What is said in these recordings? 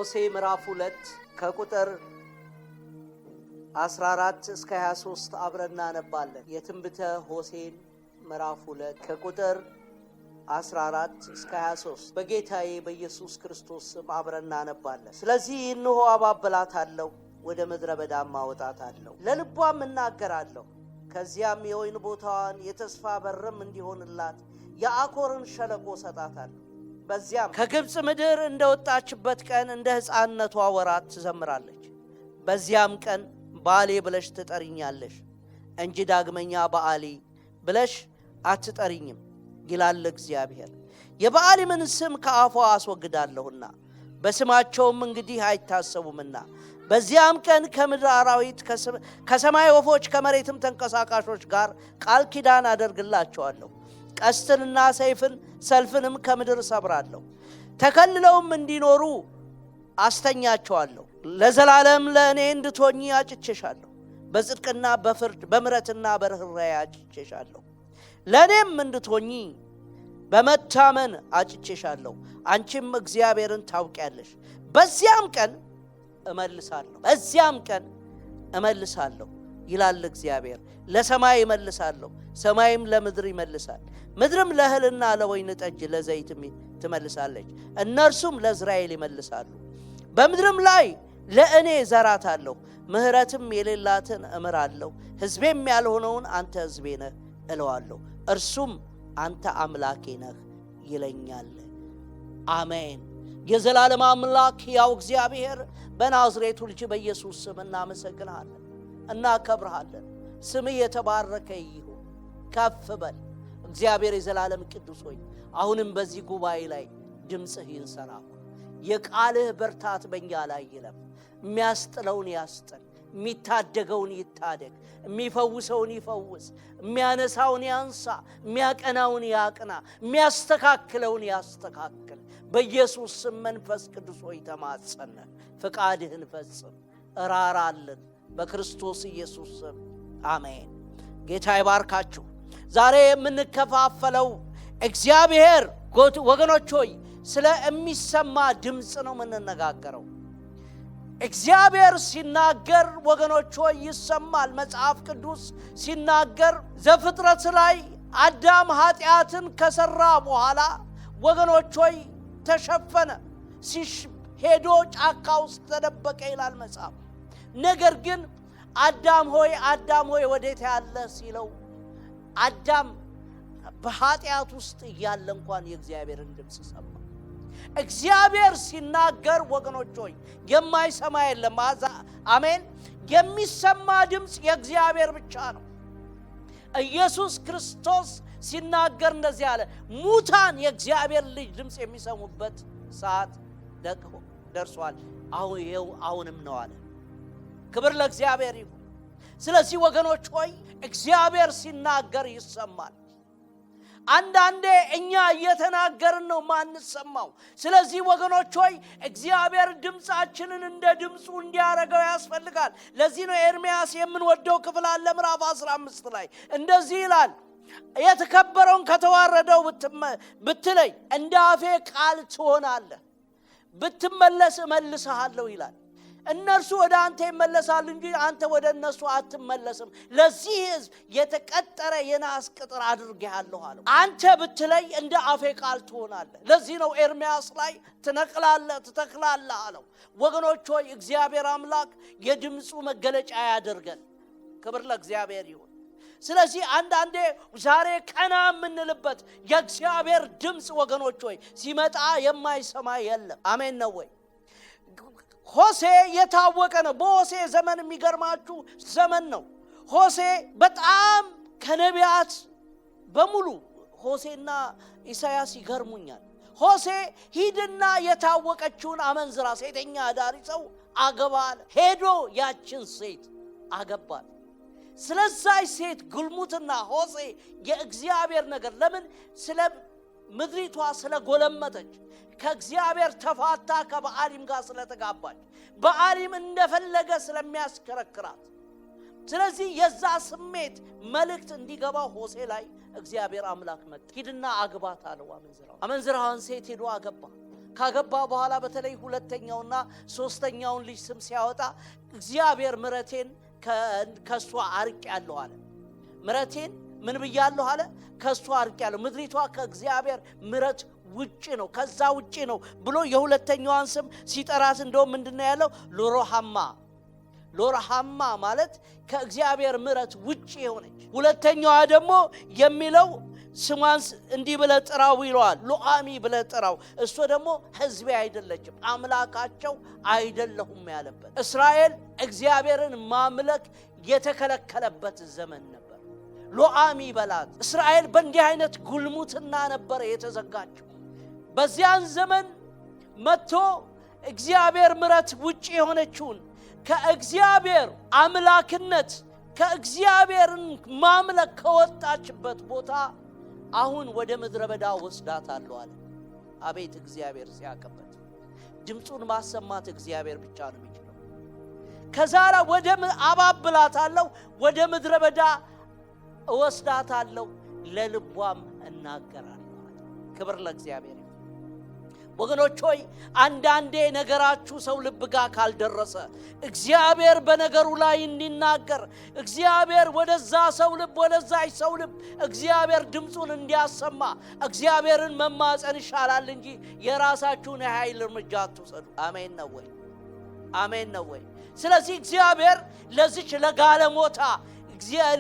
ሆሴ ምዕራፍ 2 ከቁጥር 14 እስከ 23 አብረን እናነባለን። የትንቢተ ሆሴን ምዕራፍ 2 ከቁጥር 14 እስከ 23 በጌታዬ በኢየሱስ ክርስቶስ ስም አብረን እናነባለን። ስለዚህ እነሆ አባብላታለሁ፣ ወደ ምድረ በዳም አወጣታለሁ፣ ለልቧም እናገራለሁ። ከዚያም የወይን ቦታዋን የተስፋ በርም እንዲሆንላት የአኮርን ሸለቆ ሰጣታለሁ። በዚያም ከግብጽ ምድር እንደወጣችበት ቀን እንደ ሕፃንነቷ ወራት ትዘምራለች። በዚያም ቀን ባሌ ብለሽ ትጠሪኛለሽ እንጂ ዳግመኛ በአሊ ብለሽ አትጠሪኝም ይላል እግዚአብሔር። የበአሊምን ስም ከአፏ አስወግዳለሁና በስማቸውም እንግዲህ አይታሰቡምና። በዚያም ቀን ከምድር አራዊት ከሰማይ ወፎች ከመሬትም ተንቀሳቃሾች ጋር ቃል ኪዳን አደርግላቸዋለሁ። ቀስትንና ሰይፍን ሰልፍንም ከምድር ሰብራለሁ። ተከልለውም እንዲኖሩ አስተኛቸዋለሁ። ለዘላለም ለእኔ እንድትሆኚ አጭቼሻለሁ። በጽድቅና በፍርድ በምሕረትና በርኅራኄ አጭቼሻለሁ። ለእኔም እንድትሆኚ በመታመን አጭቼሻለሁ። አንቺም እግዚአብሔርን ታውቂያለሽ። በዚያም ቀን እመልሳለሁ ይላል እግዚአብሔር። ለሰማይ እመልሳለሁ፣ ሰማይም ለምድር ይመልሳል። ምድርም ለእህልና ለወይን ጠጅ ለዘይትም ትመልሳለች። እነርሱም ለእስራኤል ይመልሳሉ። በምድርም ላይ ለእኔ ዘራታለሁ፣ ምሕረትም የሌላትን እምራለሁ። ሕዝቤም ያልሆነውን አንተ ሕዝቤ ነህ እለዋለሁ፣ እርሱም አንተ አምላኬ ነህ ይለኛል። አሜን። የዘላለም አምላክ ያው እግዚአብሔር በናዝሬቱ ልጅ በኢየሱስ ስም እናመሰግንሃለን፣ እናከብርሃለን። ስምህ የተባረከ ይሁን። ከፍ በል እግዚአብሔር የዘላለም ቅዱስ ሆይ፣ አሁንም በዚህ ጉባኤ ላይ ድምፅህ ይንሰራፍ። የቃልህ በርታት በእኛ ላይ ይለፍ። የሚያስጥለውን ያስጥል፣ የሚታደገውን ይታደግ፣ የሚፈውሰውን ይፈውስ፣ የሚያነሳውን ያንሳ፣ የሚያቀናውን ያቅና፣ የሚያስተካክለውን ያስተካክል። በኢየሱስ ስም መንፈስ ቅዱስ ሆይ ተማጸነ። ፍቃድህን ፈጽም፣ እራራልን በክርስቶስ ኢየሱስ ስም አሜን። ጌታ ይባርካችሁ። ዛሬ የምንከፋፈለው እግዚአብሔር ወገኖች ሆይ ስለ የሚሰማ ድምፅ ነው የምንነጋገረው። እግዚአብሔር ሲናገር ወገኖች ሆይ ይሰማል። መጽሐፍ ቅዱስ ሲናገር ዘፍጥረት ላይ አዳም ኃጢአትን ከሰራ በኋላ ወገኖች ሆይ ተሸፈነ፣ ሄዶ ጫካ ውስጥ ተደበቀ ይላል መጽሐፍ። ነገር ግን አዳም ሆይ ወዴት ያለ ሲለው አዳም በኃጢአት ውስጥ እያለ እንኳን የእግዚአብሔርን ድምፅ ሰማ። እግዚአብሔር ሲናገር ወገኖች ሆይ የማይሰማ የለም። አሜን። የሚሰማ ድምፅ የእግዚአብሔር ብቻ ነው። ኢየሱስ ክርስቶስ ሲናገር እንደዚህ አለ፣ ሙታን የእግዚአብሔር ልጅ ድምፅ የሚሰሙበት ሰዓት ደርሷል፣ አሁንም ነው አለ። ክብር ለእግዚአብሔር ይሁን። ስለዚህ ወገኖች ሆይ እግዚአብሔር ሲናገር ይሰማል። አንዳንዴ እኛ እየተናገርን ነው ማንሰማው። ስለዚህ ወገኖች ሆይ እግዚአብሔር ድምፃችንን እንደ ድምፁ እንዲያረገው ያስፈልጋል። ለዚህ ነው ኤርምያስ የምንወደው ክፍል አለ ምዕራፍ 15 ላይ እንደዚህ ይላል፣ የተከበረውን ከተዋረደው ብትለይ እንደ አፌ ቃል ትሆናለህ፣ ብትመለስ እመልስሃለሁ ይላል። እነርሱ ወደ አንተ ይመለሳሉ እንጂ አንተ ወደ እነሱ አትመለስም። ለዚህ ሕዝብ የተቀጠረ የናስ ቅጥር አድርጌሃለሁ አለው። አንተ ብትለይ እንደ አፌ ቃል ትሆናለህ። ለዚህ ነው ኤርምያስ ላይ ትነቅላለህ ትተክላለህ አለው። ወገኖች ሆይ እግዚአብሔር አምላክ የድምፁ መገለጫ ያደርገን። ክብር ለእግዚአብሔር ይሁን። ስለዚህ አንዳንዴ ዛሬ ቀና የምንልበት የእግዚአብሔር ድምፅ ወገኖች ሆይ ሲመጣ የማይሰማ የለም። አሜን ነው ወይ? ሆሴ የታወቀ ነው። በሆሴ ዘመን የሚገርማችሁ ዘመን ነው። ሆሴ በጣም ከነቢያት በሙሉ ሆሴና ኢሳያስ ይገርሙኛል። ሆሴ ሂድና የታወቀችውን አመንዝራ ሴተኛ አዳሪ ሰው አገባል። ሄዶ ያችን ሴት አገባል። ስለዛች ሴት ግልሙትና ሆሴ የእግዚአብሔር ነገር ለምን ስለ ምድሪቷ ስለጎለመተች ከእግዚአብሔር ተፋታ ከበአሊም ጋር ስለተጋባች በአሊም እንደፈለገ ስለሚያስከረክራት ስለዚህ የዛ ስሜት መልእክት እንዲገባው ሆሴ ላይ እግዚአብሔር አምላክ መጣ። ሂድና አግባት አለው አመንዝራውን ሴት ሄዶ አገባ። ካገባ በኋላ በተለይ ሁለተኛውና ሶስተኛውን ልጅ ስም ሲያወጣ እግዚአብሔር ምሕረቴን ከሷ አርቄያለሁ አለ። ምሕረቴን ምን ብያለሁ አለ? ከሷ አርቄያለሁ። ምድሪቷ ከእግዚአብሔር ምሕረት ውጪ ነው፣ ከዛ ውጪ ነው ብሎ የሁለተኛዋን ስም ሲጠራት እንደውም ምንድነው ያለው? ሎርሃማ ማለት ከእግዚአብሔር ምሕረት ውጪ የሆነች። ሁለተኛዋ ደግሞ የሚለው ስሟን እንዲህ ብለህ ጥራው ይለዋል። ሉዓሚ ብለህ ጥራው። እሱ ደግሞ ሕዝቤ አይደለችም አምላካቸው አይደለሁም ያለበት። እስራኤል እግዚአብሔርን ማምለክ የተከለከለበት ዘመን ነበር። ሉዓሚ በላት። እስራኤል በእንዲህ አይነት ጉልሙትና ነበር የተዘጋጀው። በዚያን ዘመን መጥቶ እግዚአብሔር ምሕረት ውጪ የሆነችውን ከእግዚአብሔር አምላክነት ከእግዚአብሔርን ማምለክ ከወጣችበት ቦታ አሁን ወደ ምድረ በዳ ወስዳታለሁ አለ። አቤት እግዚአብሔር ሲያከበት! ድምፁን ማሰማት እግዚአብሔር ብቻ ነው የሚችለው። ከዛራ ወደ አባብላታለሁ፣ ወደ ምድረ በዳ እወስዳታለሁ፣ ለልቧም እናገራለሁ አለ። ክብር ለእግዚአብሔር። ወገኖች ሆይ አንዳንዴ ነገራችሁ ሰው ልብ ጋር ካልደረሰ እግዚአብሔር በነገሩ ላይ እንዲናገር እግዚአብሔር ወደዛ ሰው ልብ ወደዛ ሰው ልብ እግዚአብሔር ድምፁን እንዲያሰማ እግዚአብሔርን መማፀን ይሻላል እንጂ የራሳችሁን የኃይል እርምጃ አትውሰዱ። አሜን ነው ወይ? አሜን ነው ወይ? ስለዚህ እግዚአብሔር ለዚች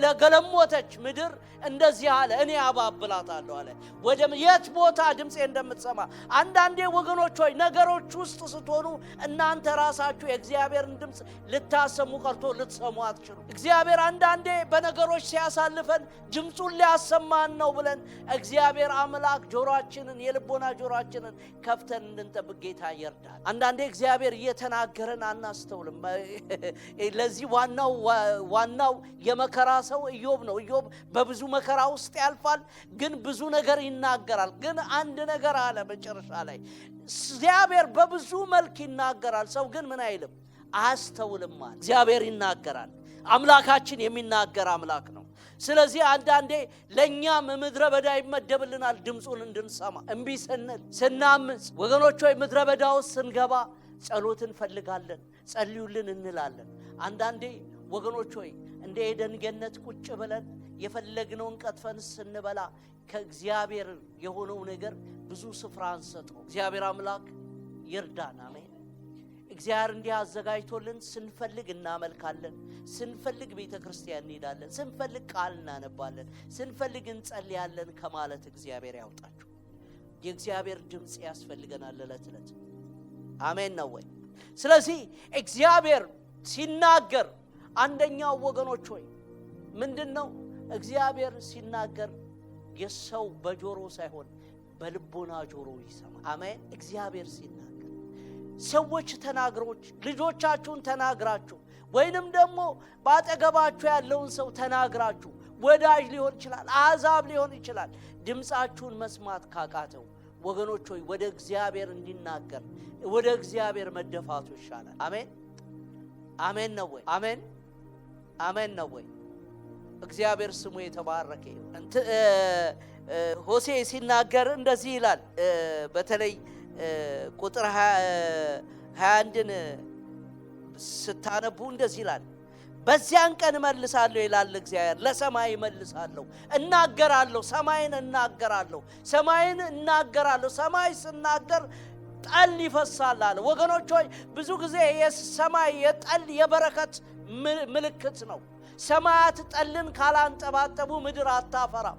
ለገለሞተች ምድር እንደዚህ አለ፣ እኔ አባብላታለሁ አለ። ወደ የት ቦታ ድምጼ እንደምትሰማ። አንዳንዴ ወገኖች ሆይ ነገሮች ውስጥ ስትሆኑ እናንተ ራሳችሁ የእግዚአብሔርን ድምጽ ልታሰሙ ቀርቶ ልትሰሙ አትችሉ። እግዚአብሔር አንዳንዴ በነገሮች ሲያሳልፈን ድምጹን ሊያሰማን ነው ብለን እግዚአብሔር አምላክ ጆሮአችንን የልቦና ጆሮአችንን ከፍተን እንድንጠብቅ ጌታ ይርዳል። አንዳንዴ እግዚአብሔር እየተናገረን አናስተውልም። ለዚህ ዋናው የመከራ ሰው ኢዮብ ነው። ኢዮብ በብዙ መከራ ውስጥ ያልፋል፣ ግን ብዙ ነገር ይናገራል። ግን አንድ ነገር አለ መጨረሻ ላይ። እግዚአብሔር በብዙ መልክ ይናገራል፣ ሰው ግን ምን አይልም? አያስተውልም። እግዚአብሔር ይናገራል። አምላካችን የሚናገር አምላክ ነው። ስለዚህ አንዳንዴ ለኛም ምድረ በዳ ይመደብልናል ድምጹን እንድንሰማ። እምቢ ስናምጽ ወገኖች ሆይ ምድረ በዳ ውስጥ ስንገባ ጸሎት እንፈልጋለን፣ ጸልዩልን እንላለን። አንዳንዴ ወገኖች ሆይ እንደ ኤደን ገነት ቁጭ ብለን የፈለግነውን ቀጥፈን ስንበላ ከእግዚአብሔር የሆነው ነገር ብዙ ስፍራ አንሰጠው። እግዚአብሔር አምላክ ይርዳን። አሜን። እግዚአብሔር እንዲህ አዘጋጅቶልን ስንፈልግ እናመልካለን፣ ስንፈልግ ቤተክርስቲያን እንሄዳለን፣ ስንፈልግ ቃል እናነባለን፣ ስንፈልግ እንጸልያለን ከማለት እግዚአብሔር ያውጣችሁ። የእግዚአብሔር ድምጽ ያስፈልገናል ለዕለት ዕለት። አሜን ነው ወይ? ስለዚህ እግዚአብሔር ሲናገር አንደኛው ወገኖች ሆይ ምንድነው? እግዚአብሔር ሲናገር የሰው በጆሮ ሳይሆን በልቦና ጆሮ ይሰማል። አሜን። እግዚአብሔር ሲናገር ሰዎች ተናግሮች ልጆቻችሁን ተናግራችሁ ወይንም ደግሞ ባጠገባችሁ ያለውን ሰው ተናግራችሁ ወዳጅ ሊሆን ይችላል፣ አሕዛብ ሊሆን ይችላል። ድምጻችሁን መስማት ካቃተው ወገኖች ሆይ ወደ እግዚአብሔር እንዲናገር ወደ እግዚአብሔር መደፋቱ ይሻላል። አሜን። አሜን ነው ወይ? አሜን። አሜን ነው ወይ? እግዚአብሔር ስሙ የተባረከ ይሁን። ሆሴ ሲናገር እንደዚህ ይላል። በተለይ ቁጥር 21ን ስታነቡ እንደዚህ ይላል። በዚያን ቀን እመልሳለሁ ይላል እግዚአብሔር። ለሰማይ እመልሳለሁ፣ እናገራለሁ፣ ሰማይን እናገራለሁ፣ ሰማይን እናገራለሁ። ሰማይ ስናገር ጠል ይፈሳል አለ። ወገኖች ሆይ ብዙ ጊዜ የሰማይ የጠል የበረከት ምልክት ነው። ሰማያት ጠልን ካላንጠባጠቡ ምድር አታፈራም።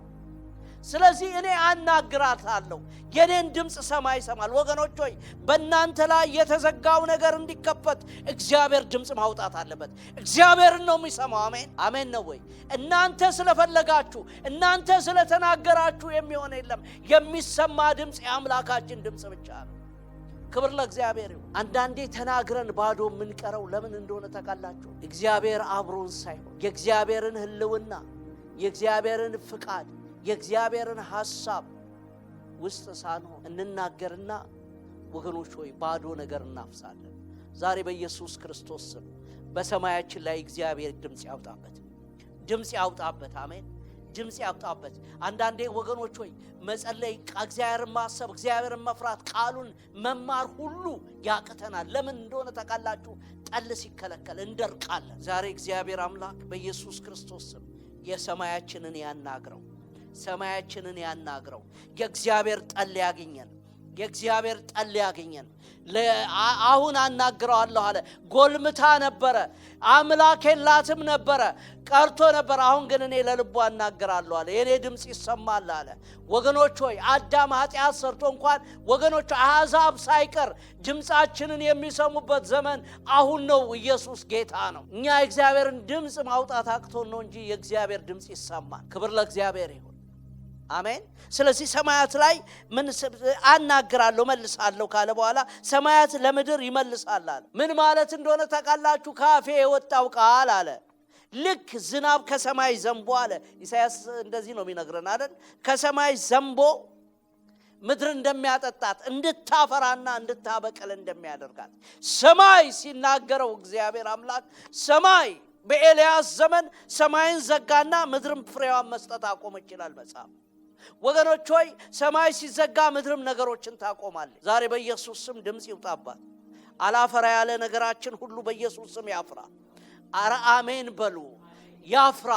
ስለዚህ እኔ አናግራታለሁ፣ የኔን ድምጽ ሰማይ ይሰማል። ወገኖች ሆይ በእናንተ ላይ የተዘጋው ነገር እንዲከፈት እግዚአብሔር ድምጽ ማውጣት አለበት። እግዚአብሔርን ነው የሚሰማው። አሜን። አሜን ነው ወይ? እናንተ ስለፈለጋችሁ እናንተ ስለተናገራችሁ የሚሆን የለም። የሚሰማ ድምጽ የአምላካችን ድምጽ ብቻ ነው። ክብር ለእግዚአብሔር ይሁን። አንዳንዴ ተናግረን ባዶ የምንቀረው ለምን እንደሆነ ታውቃላችሁ? እግዚአብሔር አብሮን ሳይሆን የእግዚአብሔርን ሕልውና የእግዚአብሔርን ፍቃድ የእግዚአብሔርን ሐሳብ ውስጥ ሳንሆን እንናገርና ወገኖች ሆይ ባዶ ነገር እናፍሳለን። ዛሬ በኢየሱስ ክርስቶስ ስም በሰማያችን ላይ እግዚአብሔር ድምጽ ያውጣበት፣ ድምጽ ያውጣበት። አሜን። ድምጽ ያውጣበት። አንዳንዴ ወገኖች ሆይ መጸለይ፣ እግዚአብሔርን ማሰብ፣ እግዚአብሔርን መፍራት፣ ቃሉን መማር ሁሉ ያቅተናል። ለምን እንደሆነ ታውቃላችሁ? ጠል ሲከለከል እንደርቃለን። ዛሬ እግዚአብሔር አምላክ በኢየሱስ ክርስቶስ ስም የሰማያችንን ያናግረው፣ ሰማያችንን ያናግረው። የእግዚአብሔር ጠል ያገኘን፣ የእግዚአብሔር ጠል ያገኘን። አሁን አናግረዋለሁ አለ። ጎልምታ ነበረ፣ አምላክ የላትም ነበረ፣ ቀርቶ ነበር። አሁን ግን እኔ ለልቡ አናግራለሁ አለ። የኔ ድምጽ ይሰማል አለ። ወገኖች ሆይ አዳም ኃጢአት ሰርቶ እንኳን ወገኖች አሕዛብ ሳይቀር ድምጻችንን የሚሰሙበት ዘመን አሁን ነው። ኢየሱስ ጌታ ነው። እኛ የእግዚአብሔርን ድምጽ ማውጣት አቅቶን ነው እንጂ የእግዚአብሔር ድምጽ ይሰማል። ክብር ለእግዚአብሔር ይሁን። አሜን። ስለዚህ ሰማያት ላይ ምን አናግራለሁ መልሳለሁ ካለ በኋላ ሰማያት ለምድር ይመልሳል አለ። ምን ማለት እንደሆነ ታውቃላችሁ? ካፌ የወጣው ቃል አለ ልክ ዝናብ ከሰማይ ዘንቦ አለ። ኢሳይያስ እንደዚህ ነው የሚነግረን አይደል? ከሰማይ ዘንቦ ምድር እንደሚያጠጣት እንድታፈራና እንድታበቅል እንደሚያደርጋት ሰማይ ሲናገረው እግዚአብሔር አምላክ ሰማይ በኤልያስ ዘመን ሰማይን ዘጋና ምድርም ፍሬዋን መስጠት አቆመች ይላል መጽሐፍ። ወገኖች ሆይ ሰማይ ሲዘጋ ምድርም ነገሮችን ታቆማለች። ዛሬ በኢየሱስ ስም ድምጽ ይውጣባት። አላፈራ ያለ ነገራችን ሁሉ በኢየሱስ ስም ያፍራ። አረ አሜን በሉ። ያፍራ።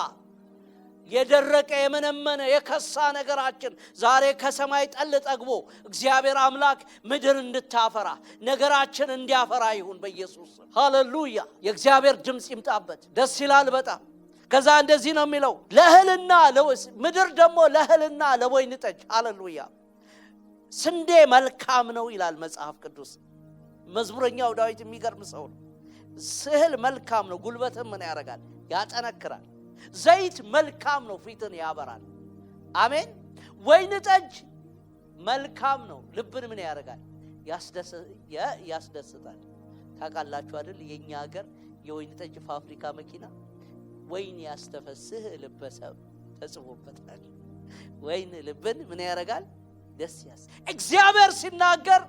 የደረቀ የመነመነ የከሳ ነገራችን ዛሬ ከሰማይ ጠል ጠግቦ እግዚአብሔር አምላክ ምድር እንድታፈራ ነገራችን እንዲያፈራ ይሁን በኢየሱስ ስም። ሃሌሉያ። የእግዚአብሔር ድምጽ ይምጣበት። ደስ ይላል በጣም። ከዛ እንደዚህ ነው የሚለው ለእህልና ምድር ደግሞ ለእህልና ለወይን ጠጅ። ሃሌሉያ። ስንዴ መልካም ነው ይላል መጽሐፍ ቅዱስ። መዝሙረኛው ዳዊት የሚገርም ሰው ነው። እህል መልካም ነው፣ ጉልበትን ምን ያደርጋል? ያጠነክራል። ዘይት መልካም ነው፣ ፊትን ያበራል። አሜን። ወይን ጠጅ መልካም ነው፣ ልብን ምን ያደርጋል? ያስደስታል። ታውቃላችሁ አይደል? የኛ ሀገር የወይን ጠጅ ፋብሪካ መኪና ወይን ያስተፈስህ ልበሰብ ተጽፎበታል። ወይን ልብን ምን ያደርጋል? ደስ ያስ እግዚአብሔር ሲናገር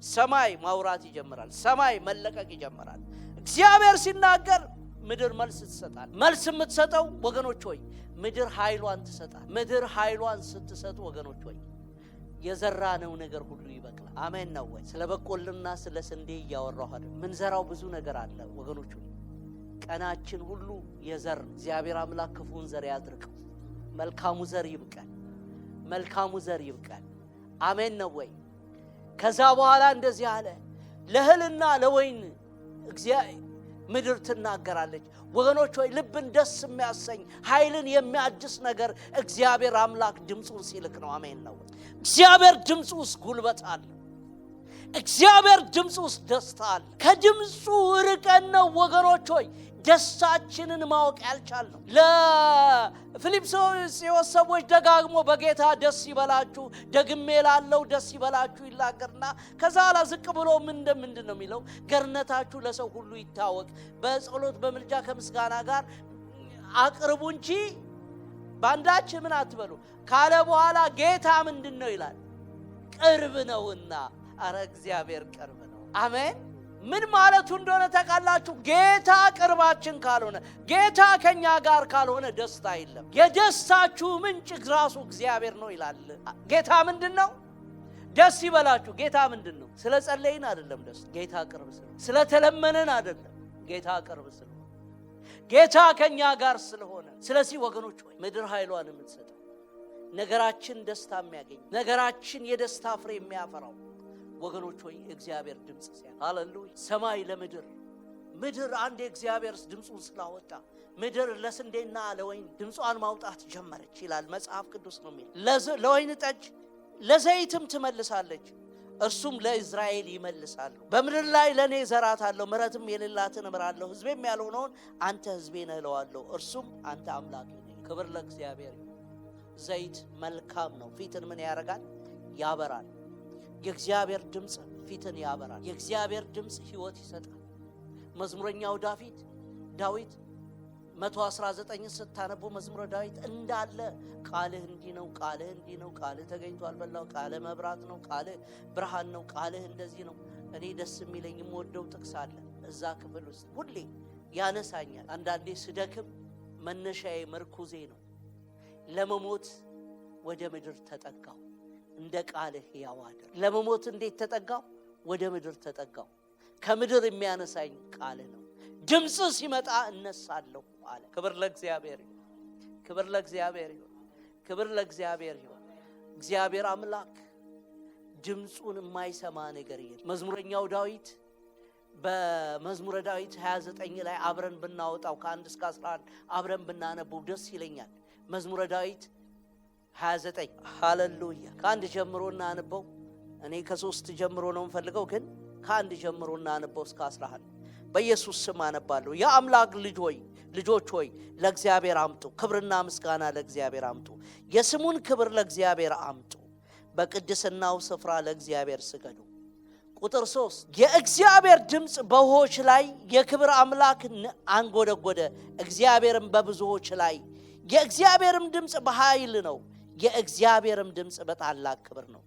ሰማይ ማውራት ይጀምራል። ሰማይ መለቀቅ ይጀምራል። እግዚአብሔር ሲናገር ምድር መልስ ትሰጣል። መልስ የምትሰጠው ወገኖች ሆይ ምድር ኃይሏን ትሰጣል። ምድር ኃይሏን ስትሰጥ ወገኖች ሆይ የዘራነው ነገር ሁሉ ይበቅላል። አሜን ነው ወይ? ስለ በቆልና ስለ ስንዴ እያወራሁ አይደል? ምን ዘራው ብዙ ነገር አለ ወገኖች ሆይ። ቀናችን ሁሉ የዘር እግዚአብሔር አምላክ ክፉን ዘር ያድርቀው፣ መልካሙ ዘር ይብቀል፣ መልካሙ ዘር ይብቀል። አሜን ነው ወይ? ከዛ በኋላ እንደዚህ አለ ለእህልና ለወይን ምድር ትናገራለች። ወገኖች ሆይ ልብን ደስ የሚያሰኝ ኃይልን የሚያድስ ነገር እግዚአብሔር አምላክ ድምጹን ሲልክ ነው። አሜን ነው። እግዚአብሔር ድምጹ ውስጥ ጉልበት አለ። እግዚአብሔር ድምጹ ውስጥ ደስታ አለ። ከድምጹ ርቀን ነው ወገኖች ሆይ ደስታችንን ማወቅ ያልቻልነው። ለፊልጵስዩስ ሰዎች ደጋግሞ በጌታ ደስ ይበላችሁ ደግሜ ላለው ደስ ይበላችሁ ይላገርና ከዛ ላ ዝቅ ብሎ ምንድን ነው የሚለው? ገርነታችሁ ለሰው ሁሉ ይታወቅ፣ በጸሎት በምልጃ ከምስጋና ጋር አቅርቡ እንጂ ባንዳች ምን አትበሉ ካለ በኋላ ጌታ ምንድን ነው ይላል? ቅርብ ነውና። አረ እግዚአብሔር ቅርብ ነው። አሜን። ምን ማለቱ እንደሆነ ታውቃላችሁ? ጌታ ቅርባችን ካልሆነ፣ ጌታ ከኛ ጋር ካልሆነ ደስታ የለም። የደስታችሁ ምንጭ ራሱ እግዚአብሔር ነው ይላል ጌታ። ምንድነው? ደስ ይበላችሁ። ጌታ ምንድነው? ስለ ጸለይን አይደለም ደስ፣ ጌታ ቅርብ ስለሆነ፣ ስለ ተለመነን አይደለም፣ ጌታ ቅርብ ስለሆነ፣ ጌታ ከኛ ጋር ስለሆነ። ስለዚህ ወገኖች ሆይ ምድር ኃይሏን የምትሰጠው ነገራችን ደስታ የሚያገኝ ነገራችን የደስታ ፍሬ የሚያፈራው ወገኖች ሆይ እግዚአብሔር ድምጽ ሲያ ሃሌሉያ። ሰማይ ለምድር ምድር አንድ እግዚአብሔር ድምጹን ስላወጣ ምድር ለስንዴና ለወይን ድምጿን ማውጣት ጀመረች ይላል መጽሐፍ ቅዱስ ነው የሚል። ለወይን ጠጅ ለዘይትም ትመልሳለች፣ እርሱም ለእስራኤል ይመልሳሉ። በምድር ላይ ለኔ ዘራታለሁ፣ ምሕረትም የሌላትን እምራለሁ፣ ሕዝቤም ያልሆነውን አንተ ሕዝቤ ነህ እለዋለሁ፣ እርሱም አንተ አምላኬ ነህ። ክብር ለእግዚአብሔር። ዘይት መልካም ነው፣ ፊትን ምን ያደርጋል? ያበራል። የእግዚአብሔር ድምጽ ፊትን ያበራል። የእግዚአብሔር ድምጽ ሕይወት ይሰጣል። መዝሙረኛው ዳዊት 119 ስታነቡ መዝሙረ ዳዊት እንዳለ ቃልህ እንዲህ ነው፣ ቃልህ እንዲህ ነው፣ ቃልህ ተገኝቷል በላው፣ ቃልህ መብራት ነው፣ ቃልህ ብርሃን ነው፣ ቃልህ እንደዚህ ነው። እኔ ደስ የሚለኝ የምወደው ጥቅስ አለ እዛ ክፍል ውስጥ ሁሌ ያነሳኛል። አንዳንዴ ስደክም መነሻዬ መርኩዜ ነው። ለመሞት ወደ ምድር ተጠጋው እንደ ቃልህ ሕያው አድርግ። ለመሞት እንዴት ተጠጋው? ወደ ምድር ተጠጋው። ከምድር የሚያነሳኝ ቃልህ ነው። ድምጽ ሲመጣ እነሳለሁ አለ። ክብር ለእግዚአብሔር ይሁን። ክብር ለእግዚአብሔር ይሁን። ክብር ለእግዚአብሔር ይሁን። እግዚአብሔር አምላክ ድምጹን የማይሰማ ነገር የለም። መዝሙረኛው ዳዊት በመዝሙረ ዳዊት 29 ላይ አብረን ብናወጣው ከ1 እስከ 11 አብረን ብናነበው ደስ ይለኛል። መዝሙረ ዳዊት 29 ሃሌሉያ። ከ1 ጀምሮ እናነበው። እኔ ከ3 ጀምሮ ነው የምፈልገው፣ ግን ከ1 ጀምሮ እናነበው እስከ 11 በኢየሱስ ስም አነባለሁ። የአምላክ ልጆች ሆይ ለእግዚአብሔር አምጡ፣ ክብርና ምስጋና ለእግዚአብሔር አምጡ። የስሙን ክብር ለእግዚአብሔር አምጡ፣ በቅድስናው ስፍራ ለእግዚአብሔር ስገዱ። ቁጥር 3 የእግዚአብሔር ድምጽ በውኆች ላይ የክብር አምላክ አንጎደጎደ፣ እግዚአብሔርም በብዙዎች ላይ። የእግዚአብሔርም ድምጽ በኃይል ነው፣ የእግዚአብሔርም ድምጽ በታላቅ ክብር ነው።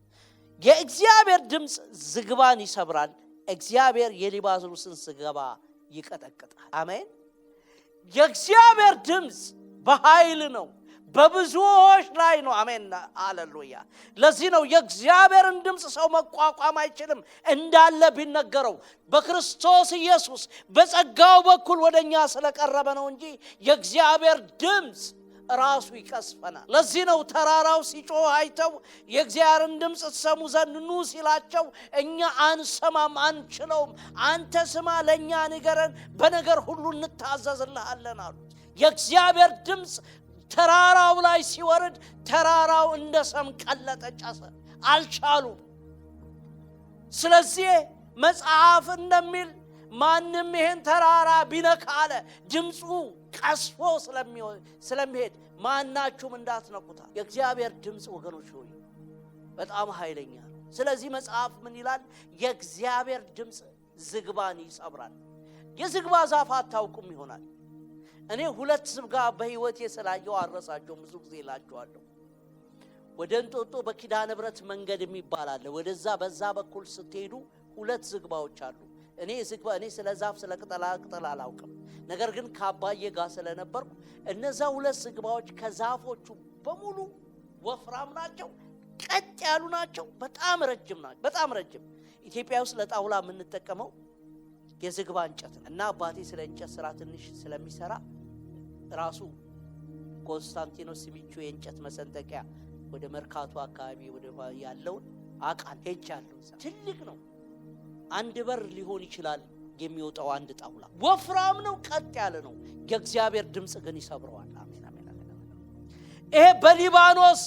የእግዚአብሔር ድምጽ ዝግባን ይሰብራል፣ እግዚአብሔር የሊባኖስን ዝግባ ይቀጠቅጣል። አሜን። የእግዚአብሔር ድምጽ በኃይል ነው፣ በብዙዎች ላይ ነው። አሜን ሃሌሉያ። ለዚህ ነው የእግዚአብሔርን ድምጽ ሰው መቋቋም አይችልም እንዳለ ቢነገረው በክርስቶስ ኢየሱስ በጸጋው በኩል ወደኛ ስለቀረበ ነው እንጂ የእግዚአብሔር ድምጽ ራሱ ይቀስፈናል። ለዚህ ነው ተራራው ሲጮህ አይተው የእግዚአብሔርን ድምጽ ትሰሙ ዘንድ ኑ ሲላቸው እኛ አንሰማም አንችለውም፣ አንተ ስማ ለእኛ ንገረን፣ በነገር ሁሉ እንታዘዝልሃለን አሉ። የእግዚአብሔር ድምጽ ተራራው ላይ ሲወርድ ተራራው እንደ ሰም ቀለጠ፣ ጨሰ፣ አልቻሉም። ስለዚህ መጽሐፍ እንደሚል ማንም ይሄን ተራራ ቢነካ አለ ድምፁ ቀስፎ ስለሚሄድ ማናችሁም እንዳትነኩታ። የእግዚአብሔር ድምጽ ወገኖች ሆይ በጣም ኃይለኛ ነው። ስለዚህ መጽሐፍ ምን ይላል? የእግዚአብሔር ድምጽ ዝግባን ይሰብራል። የዝግባ ዛፍ አታውቁም ይሆናል። እኔ 2 ዝግባ በህይወቴ ስላየው አረሳቸው ብዙ ጊዜ እላችኋለሁ። ወደ እንጦጦ በኪዳነ ምሕረት መንገድ የሚባል አለ። ወደዛ በዛ በኩል ስትሄዱ 2 ዝግባዎች አሉ። እኔ ስለ ዛፍ ስለ ቅጠላ አላውቅም። ነገር ግን ከአባዬ ጋር ስለነበርኩ እነዛ 2 ዝግባዎች ከዛፎቹ በሙሉ ወፍራም ናቸው፣ ቀጥ ያሉ ናቸው፣ በጣም ረጅም ናቸው። በጣም ረጅም። ኢትዮጵያ ውስጥ ለጣውላ የምንጠቀመው የዝግባ እንጨት እና አባቴ ስለ እንጨት ስራ ትንሽ ስለሚሰራ ራሱ ኮንስታንቲኖስ ሲሚቹ የእንጨት መሰንጠቂያ ወደ መርካቶ አካባቢ ወደ ያለውን አቃል ሄጃለሁ። ትልቅ ነው። 1 በር ሊሆን ይችላል የሚወጣው አንድ ጣውላ። ወፍራም ነው፣ ቀጥ ያለ ነው። የእግዚአብሔር ድምጽ ግን ይሰብረዋል። አሜን አሜን አሜን። ይሄ በሊባኖስ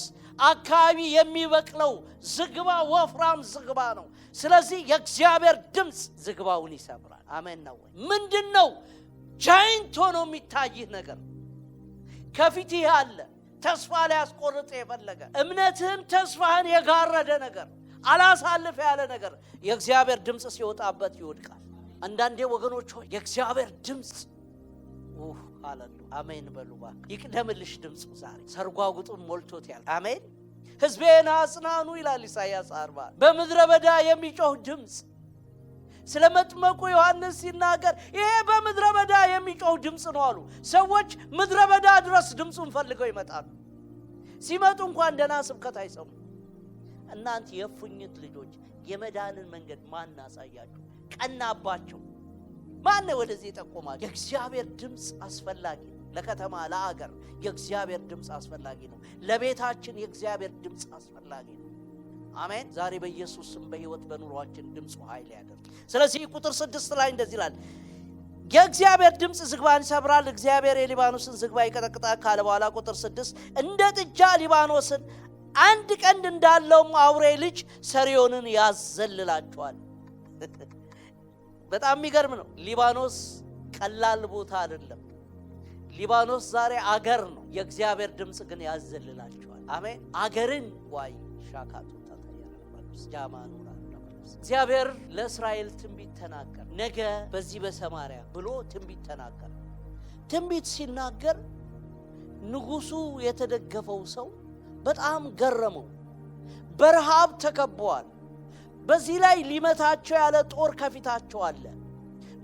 አካባቢ የሚበቅለው ዝግባ ወፍራም ዝግባ ነው። ስለዚህ የእግዚአብሔር ድምጽ ዝግባውን ይሰብራል። አሜን ነው ወይ? ምንድነው ጃይንት ሆኖ የሚታይህ ነገር ከፊትህ ያለ ተስፋ ላይ ያስቆርጥ የፈለገ እምነትህን ተስፋህን የጋረደ ነገር አላሳልፍ ያለ ነገር የእግዚአብሔር ድምጽ ሲወጣበት ይወድቃል። አንዳንዴ ወገኖች ሆይ የእግዚአብሔር ድምጽ ሃሌሉያ አሜን በሉባ ይቅደምልሽ ድምጽ ዛሬ ሰርጓጉጡን ሞልቶት ያለ አሜን። ሕዝቤን አጽናኑ ይላል ኢሳይያስ 40 በምድረ በዳ የሚጮህ ድምጽ። ስለ መጥመቁ ዮሐንስ ሲናገር ይሄ በምድረ በዳ የሚጮህ ድምጽ ነው አሉ። ሰዎች ምድረ በዳ ድረስ ድምጹን ፈልገው ይመጣሉ። ሲመጡ እንኳን ደህና ስብከት አይሰሙ። እናንተ የፉኝት ልጆች የመዳንን መንገድ ማን አሳያችሁ? ቀናባቸው። ማን ወደዚህ ተቆማችሁ? የእግዚአብሔር ድምጽ አስፈላጊ ነው። ለከተማ ለአገር የእግዚአብሔር ድምጽ አስፈላጊ ነው። ለቤታችን የእግዚአብሔር ድምጽ አስፈላጊ ነው። አሜን። ዛሬ በኢየሱስ ስም በህይወት በኑሯችን ድምጹ ኃይል ያደርግ። ስለዚህ ቁጥር 6 ላይ እንደዚህ ይላል፣ የእግዚአብሔር ድምጽ ዝግባን ይሰብራል፣ እግዚአብሔር የሊባኖስን ዝግባ ይቀጠቅጣል ካለ በኋላ ቁጥር 6 እንደ ጥጃ ሊባኖስን አንድ ቀንድ እንዳለው አውሬ ልጅ ሰሪዮንን ያዘልላቸዋል። በጣም የሚገርም ነው። ሊባኖስ ቀላል ቦታ አይደለም። ሊባኖስ ዛሬ አገር ነው። የእግዚአብሔር ድምጽ ግን ያዘልላቸዋል። አሜን። አገርን ዋይ ሻካቱ ታታያለስ ጃማኑ እግዚአብሔር ለእስራኤል ትንቢት ተናገረ። ነገ በዚህ በሰማርያ ብሎ ትንቢት ተናገረ። ትንቢት ሲናገር ንጉሱ የተደገፈው ሰው በጣም ገረመው። በረሃብ ተከበዋል። በዚህ ላይ ሊመታቸው ያለ ጦር ከፊታቸው አለ።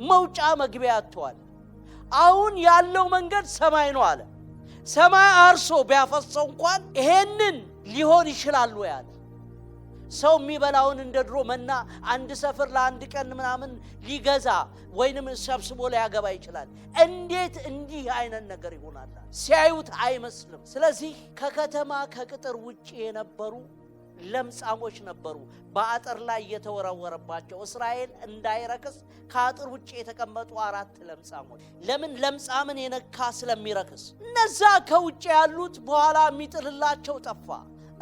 መውጫ መግቢያ አጥተዋል። አሁን ያለው መንገድ ሰማይ ነው አለ። ሰማይ አርሶ ቢያፈሰው እንኳን ይሄንን ሊሆን ይችላል ወይ አለ። ሰው የሚበላውን እንደ ድሮ መና አንድ ሰፈር ለአንድ ቀን ምናምን ሊገዛ ወይንም ሰብስቦ ሊያገባ ይችላል። እንዴት እንዲህ አይነት ነገር ይሆናል? ሲያዩት አይመስልም። ስለዚህ ከከተማ ከቅጥር ውጪ የነበሩ ለምጻሞች ነበሩ፣ በአጥር ላይ የተወረወረባቸው። እስራኤል እንዳይረክስ ከአጥር ውጪ የተቀመጡ 4 ለምጻሞች። ለምን? ለምጻምን የነካ ስለሚረክስ። እነዛ ከውጪ ያሉት በኋላ የሚጥልላቸው ጠፋ፣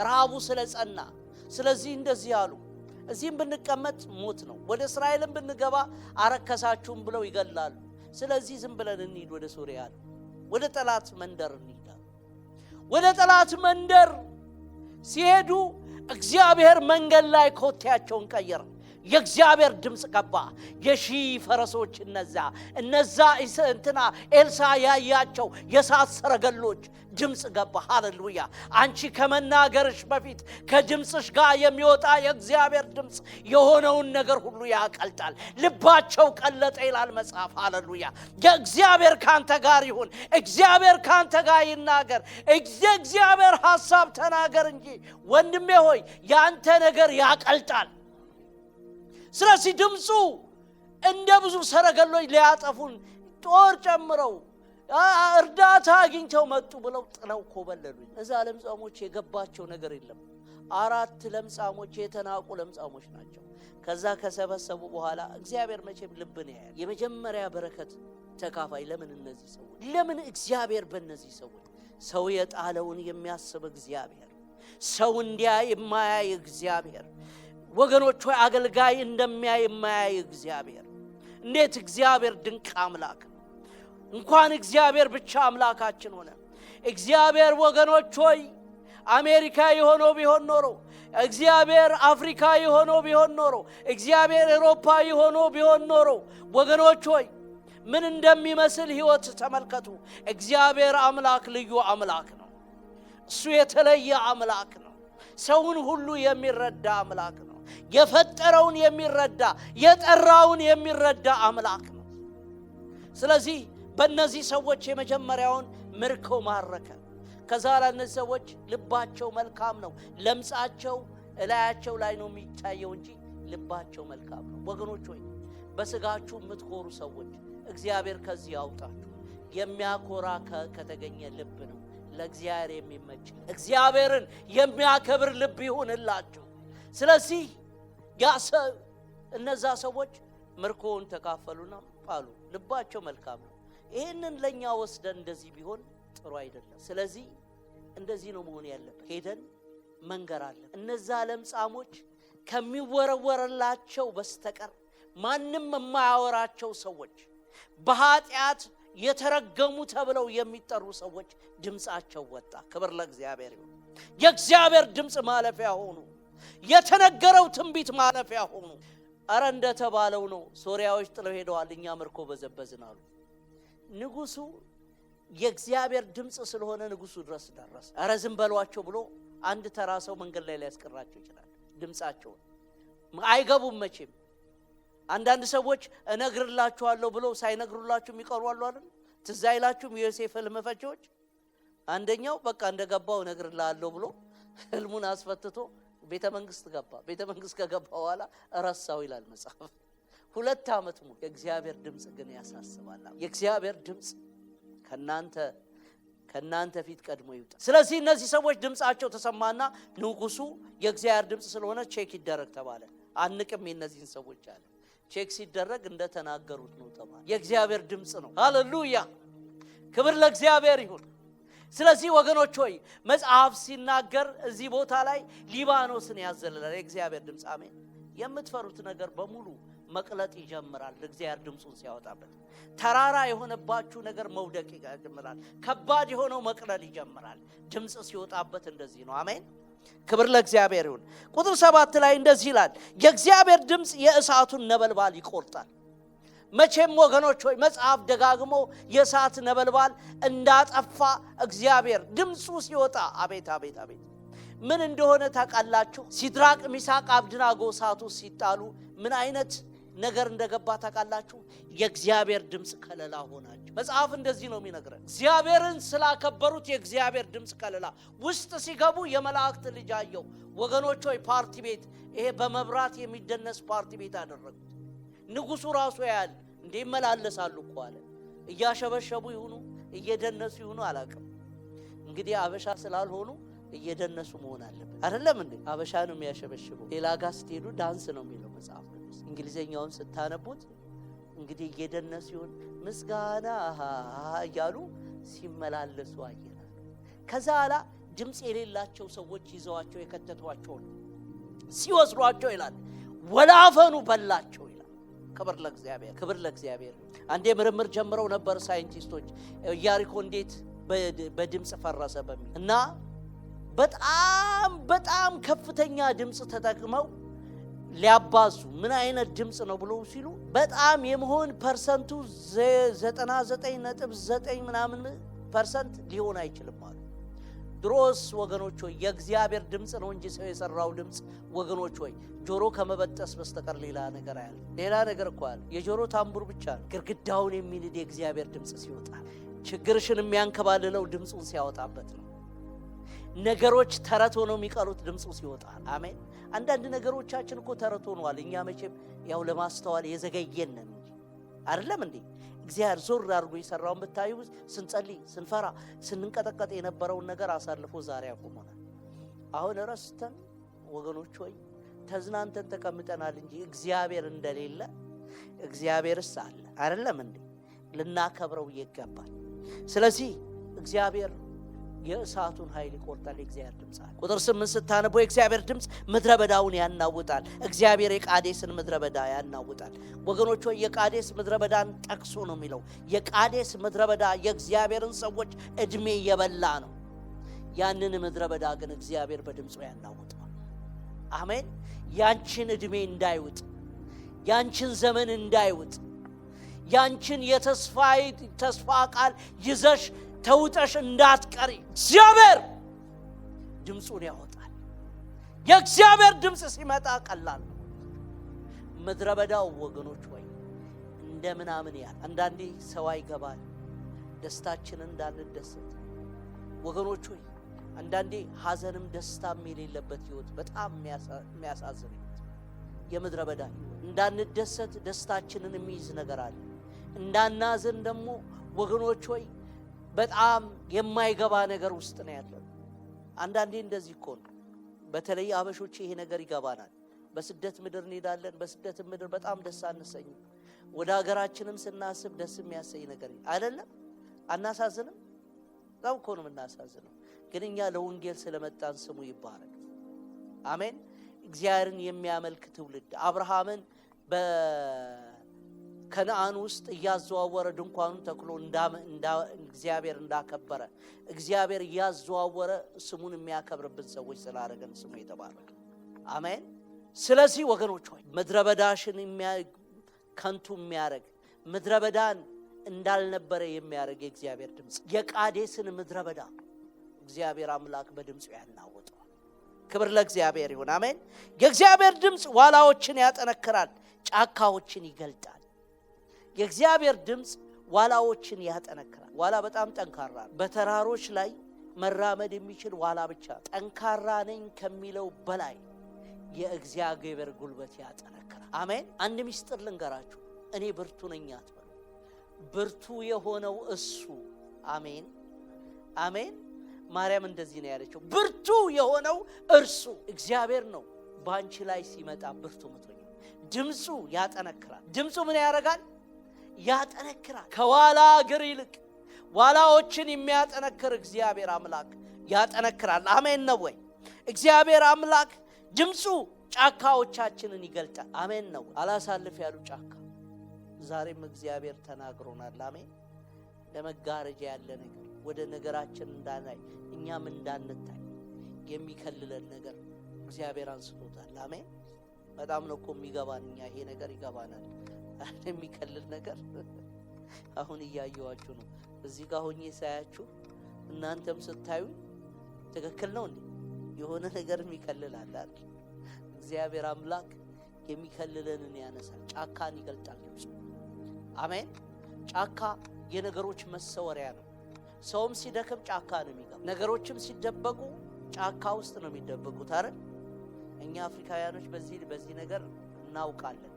ረሃቡ ስለጸና። ስለዚህ እንደዚህ ያሉ፣ እዚህም ብንቀመጥ ሞት ነው፣ ወደ እስራኤልም ብንገባ አረከሳችሁም ብለው ይገላሉ። ስለዚህ ዝም ብለን እንሂድ ወደ ሶርያ፣ ወደ ጠላት መንደር እንሂድ። ወደ ጠላት መንደር ሲሄዱ እግዚአብሔር መንገድ ላይ ኮቴያቸውን ቀየረ። የእግዚአብሔር ድምጽ ገባ። የሺህ ፈረሶች እነዛ ኤልሳ ያያቸው የሳት ሰረገሎች ድምጽ ገባ። ሃሌሉያ! አንቺ ከመናገርሽ በፊት ከድምጽሽ ጋር የሚወጣ የእግዚአብሔር ድምጽ የሆነውን ነገር ሁሉ ያቀልጣል። ልባቸው ቀለጠ ይላል መጽሐፍ። ሃሌሉያ! የእግዚአብሔር ካንተ ጋር ይሁን። እግዚአብሔር ካንተ ጋር ይናገር። እግዚአብሔር ሐሳብ ተናገር እንጂ ወንድሜ ሆይ ያንተ ነገር ያቀልጣል። ስለዚህ ድምፁ እንደ ብዙ ሰረገሎች ሊያጠፉን ጦር ጨምረው እርዳታ አግኝተው መጡ ብለው ጥለው ኮበለሉ። እዛ ለምጻሞች የገባቸው ነገር የለም። 4 ለምጻሞች የተናቁ ለምጻሞች ናቸው። ከዛ ከሰበሰቡ በኋላ እግዚአብሔር መቼም ልብን ያያል። የመጀመሪያ በረከት ተካፋይ ለምን እግዚአብሔር በእነዚህ ሰዎች ሰው የጣለውን የሚያስብ እግዚአብሔር፣ ሰው እንዲያይ የማያይ እግዚአብሔር፣ ወገኖች ሆይ አገልጋይ እንደሚያይ የማያይ እግዚአብሔር። እንዴት እግዚአብሔር ድንቅ አምላክ! እንኳን እግዚአብሔር ብቻ አምላካችን ሆነ። እግዚአብሔር ወገኖች ሆይ አሜሪካ የሆነው ቢሆን ኖሮ፣ እግዚአብሔር አፍሪካ የሆነው ቢሆን ኖሮ፣ እግዚአብሔር አውሮፓ የሆነው ቢሆን ኖሮ ወገኖች ሆይ ምን እንደሚመስል ህይወት ተመልከቱ። እግዚአብሔር አምላክ ልዩ አምላክ ነው። እሱ የተለየ አምላክ ነው። ሰውን ሁሉ የሚረዳ አምላክ ነው። የፈጠረውን የሚረዳ የጠራውን የሚረዳ አምላክ ነው። ስለዚህ በእነዚህ ሰዎች የመጀመሪያውን ምርኮ ማረከ። ከዛ ለእነዚህ ሰዎች ልባቸው መልካም ነው። ለምጻቸው እላያቸው ላይ ነው የሚታየው እንጂ ልባቸው መልካም ነው። ወገኖች ሆይ በስጋችሁ የምትኮሩ ሰዎች እግዚአብሔር ከዚህ ያውጣችሁ። የሚያኮራ ከተገኘ ልብ ነው ለእግዚአብሔር የሚመች፣ እግዚአብሔርን የሚያከብር ልብ ይሁንላችሁ። ስለዚህ እነዛ ሰዎች ምርኮውን ተካፈሉና ጣሉ። ልባቸው መልካም ነው። ይሄንን ለኛ ወስደን እንደዚህ ቢሆን ጥሩ አይደለም። ስለዚህ እንደዚህ ነው መሆን ያለበት። ሄደን መንገር አለ። እነዛ ለምጻሞች ከሚወረወረላቸው በስተቀር ማንም የማያወራቸው ሰዎች፣ በኃጢአት የተረገሙ ተብለው የሚጠሩ ሰዎች ድምጻቸው ወጣ። ክብር ለእግዚአብሔር ይሁን። የእግዚአብሔር ድምጽ ማለፊያ ሆኑ። የተነገረው ትንቢት ማለፊያ ሆኑ። አረ እንደተባለው ነው። ሶርያዎች ጥለው ሄደዋል፣ እኛ ምርኮ በዘበዝን አሉ። ንጉሱ የእግዚአብሔር ድምጽ ስለሆነ ንጉሱ ድረስ ደረሰ። አረ ዝም በሏቸው ብሎ አንድ ተራ ሰው መንገድ ላይ ሊያስቀራቸው ይችላል። ድምጻቸውን አይገቡም መቼም። አንዳንድ ሰዎች እነግርላችኋለሁ ብሎ ሳይነግሩላችሁ የሚቀሩ አሉ አይደል? ትዝ አይላችሁም የዮሴፍ ህልም ፈቺዎች? አንደኛው በቃ እንደገባው እነግርላለሁ ብሎ ህልሙን አስፈትቶ ቤተ መንግስት ገባ። ቤተ መንግስት ከገባ በኋላ ረሳው ይላል መጽሐፍ። 2 ዓመት ሙሉ። የእግዚአብሔር ድምጽ ግን ያሳስባል። የእግዚአብሔር ድምጽ ከናንተ ፊት ቀድሞ ይውጣ። ስለዚህ እነዚህ ሰዎች ድምጻቸው ተሰማና ንጉሱ የእግዚአብሔር ድምጽ ስለሆነ ቼክ ይደረግ ተባለ። አንቅም የነዚህን ሰዎች አለ። ቼክ ሲደረግ እንደተናገሩት ነው ተባለ። የእግዚአብሔር ድምጽ ነው። ሃሌሉያ! ክብር ለእግዚአብሔር ይሁን። ስለዚህ ወገኖች ሆይ መጽሐፍ ሲናገር እዚህ ቦታ ላይ ሊባኖስን ያዘለለ የእግዚአብሔር ድምጽ፣ አሜን። የምትፈሩት ነገር በሙሉ መቅለጥ ይጀምራል። እግዚአብሔር ድምጹን ሲያወጣበት ተራራ የሆነባችሁ ነገር መውደቅ ይጀምራል። ከባድ የሆነው መቅለል ይጀምራል። ድምጽ ሲወጣበት እንደዚህ ነው። አሜን። ክብር ለእግዚአብሔር ይሁን። ቁጥር 7 ላይ እንደዚህ ይላል፣ የእግዚአብሔር ድምጽ የእሳቱን ነበልባል ይቆርጣል። መቼም ወገኖች ሆይ መጽሐፍ ደጋግሞ የእሳት ነበልባል እንዳጠፋ እግዚአብሔር ድምጹ ሲወጣ አቤት አቤት አቤት ምን እንደሆነ ታውቃላችሁ? ሲድራቅ ሚሳቅ አብድናጎ እሳቱ ሲጣሉ ምን አይነት ነገር እንደገባ ታውቃላችሁ? የእግዚአብሔር ድምጽ ከለላ ሆናቸው። መጽሐፍ እንደዚህ ነው የሚነግረን። እግዚአብሔርን ስላከበሩት የእግዚአብሔር ድምጽ ከለላ ውስጥ ሲገቡ የመላእክት ልጅ አየሁ። ወገኖች ሆይ ፓርቲ ቤት፣ ይሄ በመብራት የሚደነስ ፓርቲ ቤት አደረጉት። ንጉሱ ራሱ ያያል እንዴ ይመላለሳሉ እኮ አለ። እያሸበሸቡ ይሁኑ እየደነሱ ይሁኑ አላውቅም። እንግዲህ አበሻ ስላልሆኑ እየደነሱ መሆን አለበት አይደለም እንዴ? አበሻ ነው የሚያሸበሽበው። ሌላ ጋር ስትሄዱ ዳንስ ነው የሚለው መጽሐፍ ቅዱስ። እንግሊዘኛውን ስታነቡት እንግዲህ እየደነሱ ይሁን ምስጋና እያሉ ሲመላለሱ አየናል። ከዛ ኋላ ድምፅ የሌላቸው ሰዎች ይዘዋቸው የከተቷቸው ሲወስዷቸው ይላል ወላፈኑ በላቸው ይላል። ክብር ለእግዚአብሔር፣ ክብር ለእግዚአብሔር። አንዴ ምርምር ጀምረው ነበር ሳይንቲስቶች ኢያሪኮ እንዴት በድምፅ ፈረሰ በሚል እና በጣም ከፍተኛ ድምፅ ተጠቅመው ሊያባዙ ምን አይነት ድምፅ ነው ብለው ሲሉ በጣም የመሆን ፐርሰንቱ 99.9 ምናምን ፐርሰንት ሊሆን አይችልም አሉ። ድሮስ ወገኖች ሆይ የእግዚአብሔር ድምፅ ነው እንጂ ሰው የሰራው ድምፅ ወገኖች ሆይ ጆሮ ከመበጠስ በስተቀር ሌላ ነገር አያል። ሌላ ነገር እኮ አለ። የጆሮ ታምቡር ብቻ ነው ግርግዳውን የሚንድ የእግዚአብሔር ድምፅ ሲወጣ፣ ችግርሽን የሚያንከባልለው ድምፁን ሲያወጣበት ነው። ነገሮች ተረት ሆነው የሚቀሩት ድምፁ ሲወጣ። አሜን። አንዳንድ ነገሮቻችን እኮ ተረት ሆነዋል። እኛ መቼም ያው ለማስተዋል የዘገየን ነን እንጂ አይደለም እንዴ? እግዚአብሔር ዞር አድርጎ የሰራውን ብታዩ ስንጸልይ፣ ስንፈራ፣ ስንንቀጠቀጥ የነበረውን ነገር አሳልፎ ዛሬ አቁሞናል። አሁን ረስተን ወገኖች ሆይ ተዝናንተን ተቀምጠናል እንጂ እግዚአብሔር እንደሌለ እግዚአብሔርስ አለ አይደለም እንዴ? ልናከብረው ይገባል። ስለዚህ እግዚአብሔር የእሳቱን ኃይል ይቆርጣል። የእግዚአብሔር ድምፅ አለ። ቁጥር 8 ስታነቡ የእግዚአብሔር ድምፅ ምድረ በዳውን ያናውጣል። እግዚአብሔር የቃዴስን ምድረ በዳ ያናውጣል። ወገኖች ሆይ የቃዴስ ምድረ በዳን ጠቅሶ ነው የሚለው። የቃዴስ ምድረ በዳ የእግዚአብሔርን ሰዎች እድሜ የበላ ነው። ያንን ምድረ በዳ ግን እግዚአብሔር በድምፁ ያናውጣል። አሜን። ያንቺን እድሜ እንዳይውጥ፣ ያንቺን ዘመን እንዳይውጥ፣ ያንቺን የተስፋ ቃል ይዘሽ ተውጠሽ እንዳትቀሪ እግዚአብሔር ድምፁን ያወጣል። የእግዚአብሔር ድምፅ ሲመጣ ቀላል ነው። ምድረ በዳው ወገኖች ወይ እንደምናምን ያል አንዳንዴ ሰው አይገባል። ደስታችንን እንዳንደሰት ወገኖች ወይ አንዳንዴ ሐዘንም ደስታም የሌለበት ህይወት በጣም የሚያሳዝን የምድረ በዳ እንዳንደሰት ደስታችንን የሚይዝ ነገር አለ። እንዳናዝን ደግሞ ወገኖች ወይ በጣም የማይገባ ነገር ውስጥ ነው ያለው። አንዳንዴ እንደዚህ እኮ ነው። በተለይ አበሾች ይሄ ነገር ይገባናል። በስደት ምድር እንሄዳለን። በስደት ምድር በጣም ደስ አንሰኝ። ወደ ሀገራችንም ስናስብ ደስ የሚያሰኝ ነገር አይደለም። አናሳዝንም? በጣም እኮ ነው የምናሳዝነው። ግን እኛ ለወንጌል ስለመጣን ስሙ ይባረክ። አሜን። እግዚአብሔርን የሚያመልክ ትውልድ አብርሃምን ከነአን ውስጥ እያዘዋወረ ድንኳኑን ተክሎ እግዚአብሔር እንዳከበረ እግዚአብሔር እያዘዋወረ ስሙን የሚያከብርብን ሰዎች ስላደረገን ስሙ የተባረከ። አሜን። ስለዚህ ወገኖች ሆይ ምድረ በዳሽን ከንቱ የሚያደርግ ምድረ በዳን እንዳልነበረ የሚያደርግ የእግዚአብሔር ድምፅ የቃዴስን ምድረ በዳ እግዚአብሔር አምላክ በድምፁ ያናወጠው። ክብር ለእግዚአብሔር ይሁን። አሜን። የእግዚአብሔር ድምፅ ዋላዎችን ያጠነክራል፣ ጫካዎችን ይገልጣል። የእግዚአብሔር ድምፅ ዋላዎችን ያጠነክራል። ዋላ በጣም ጠንካራ ነው። በተራሮች ላይ መራመድ የሚችል ዋላ ብቻ ጠንካራ ነኝ ከሚለው በላይ የእግዚአብሔር ጉልበት ያጠነክራል። አሜን። አንድ ምስጢር ልንገራችሁ። እኔ ብርቱ ነኝ አትበሉ። ብርቱ የሆነው እሱ። አሜን አሜን። ማርያም እንደዚህ ነው ያለችው። ብርቱ የሆነው እርሱ እግዚአብሔር ነው። ባንቺ ላይ ሲመጣ ብርቱ ምትሆኝ ድምፁ ያጠነክራል። ድምፁ ምን ያደርጋል? ያጠነክራል። ከዋላ እግር ይልቅ ዋላዎችን የሚያጠነክር እግዚአብሔር አምላክ ያጠነክራል። አሜን ነው ወይ? እግዚአብሔር አምላክ ድምፁ ጫካዎቻችንን ይገልጣል። አሜን ነው። አላሳልፍ ያሉ ጫካ ዛሬም እግዚአብሔር ተናግሮናል። አሜን። ለመጋረጃ ያለ ነገር ወደ ነገራችን እንዳናይ እኛም እንዳንታይ የሚከልለን ነገር እግዚአብሔር አንስቶታል። አሜን። በጣም ነው እኮ የሚገባን። እኛ ይሄ ነገር ይገባናል። የሚከልል ነገር አሁን እያየዋችሁ ነው። እዚህ ጋር ሆኜ ሳያችሁ እናንተም ስታዩ ትክክል ነው እንዴ? የሆነ ነገር የሚከልል አለ አይደል? እግዚአብሔር አምላክ የሚከልለንን ያነሳል። ጫካን ይገልጣል ድምፁ። አሜን። ጫካ የነገሮች መሰወሪያ ነው። ሰውም ሲደክም ጫካ ነው የሚገባው። ነገሮችም ሲደበቁ ጫካ ውስጥ ነው የሚደበቁት አይደል? እኛ አፍሪካውያኖች በዚህ ነገር እናውቃለን።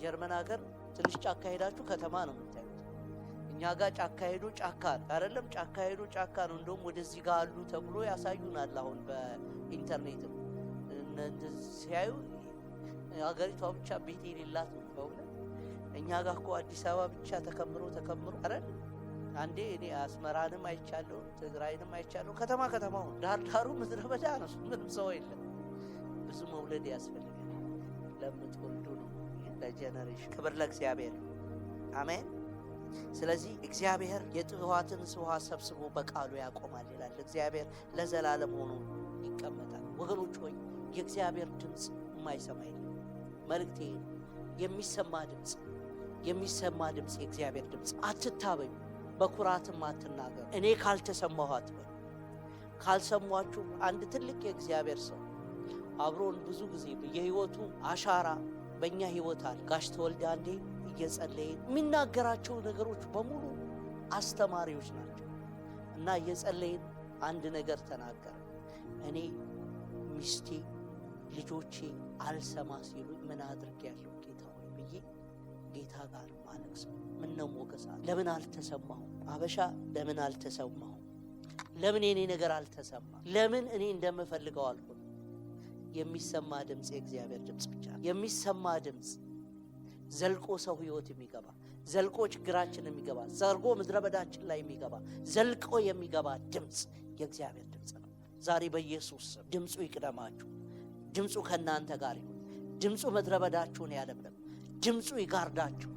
ጀርመን ሀገር ትንሽ ጫካ ሄዳችሁ ከተማ ነው የምታዩት። እኛ ጋር ጫካ ሄዶ ጫካ አይደለም፣ ጫካ ሄዶ ጫካ ነው። እንደውም ወደዚህ ጋር አሉ ተብሎ ያሳዩናል። አሁን በኢንተርኔትም ሲያዩ ሀገሪቷ ብቻ ቤት የሌላት ነው በእውነት። እኛ ጋር እኮ አዲስ አበባ ብቻ ተከምሮ አይደል? አንዴ እኔ አስመራንም አይቻለሁ፣ ትግራይንም አይቻለሁ። ከተማው ዳሩ ምድረ በዳ ነው፣ ምንም ሰው የለም። ብዙ መውለድ ያስፈልጋል። ለምትወልዱ ነው ለጀነሬሽን። ክብር ለእግዚአብሔር አሜን። ስለዚህ እግዚአብሔር የጥዋትን ውሃ ሰብስቦ በቃሉ ያቆማል ይላል። እግዚአብሔር ለዘላለም ሆኖ ይቀመጣል። ወገኖች ሆይ የእግዚአብሔር ድምፅ የማይሰማ የለም። መልእክቴ የሚሰማ ድምፅ የእግዚአብሔር ድምፅ። አትታበዩ፣ በኩራትም አትናገሩ። እኔ ካልተሰማሁ አትበሉ። ካልሰሟችሁ አንድ ትልቅ የእግዚአብሔር ሰው አብሮን ብዙ ጊዜ የህይወቱ አሻራ በእኛ ህይወት አለ። ጋሽ ተወልደ አንዴ እየጸለየ የሚናገራቸው ነገሮች በሙሉ አስተማሪዎች ናቸው እና እየጸለየን አንድ ነገር ተናገረ። እኔ ሚስቴ ልጆቼ አልሰማ ሲሉ ምን አድርጌያለሁ ጌታ ሆይ ብዬ ጌታ ጋር ማለቅሰው። ምን ነው ሞገሳ ለምን አልተሰማሁም? አበሻ ለምን አልተሰማሁም? ለምን የኔ ነገር አልተሰማ? ለምን እኔ እንደምፈልገው አልሆነ? የሚሰማ ድምፅ የእግዚአብሔር ድምፅ ብቻ። የሚሰማ ድምፅ ዘልቆ ሰው ህይወት የሚገባ ዘልቆ ችግራችን የሚገባ ዘልቆ ምድረ በዳችን ላይ የሚገባ ዘልቆ የሚገባ ድምፅ የእግዚአብሔር ድምፅ ነው። ዛሬ በኢየሱስ ስም ድምፁ ይቅደማችሁ። ድምፁ ከእናንተ ጋር ይሁን። ድምፁ ምድረ በዳችሁን ያለምለም። ድምፁ ይጋርዳችሁ።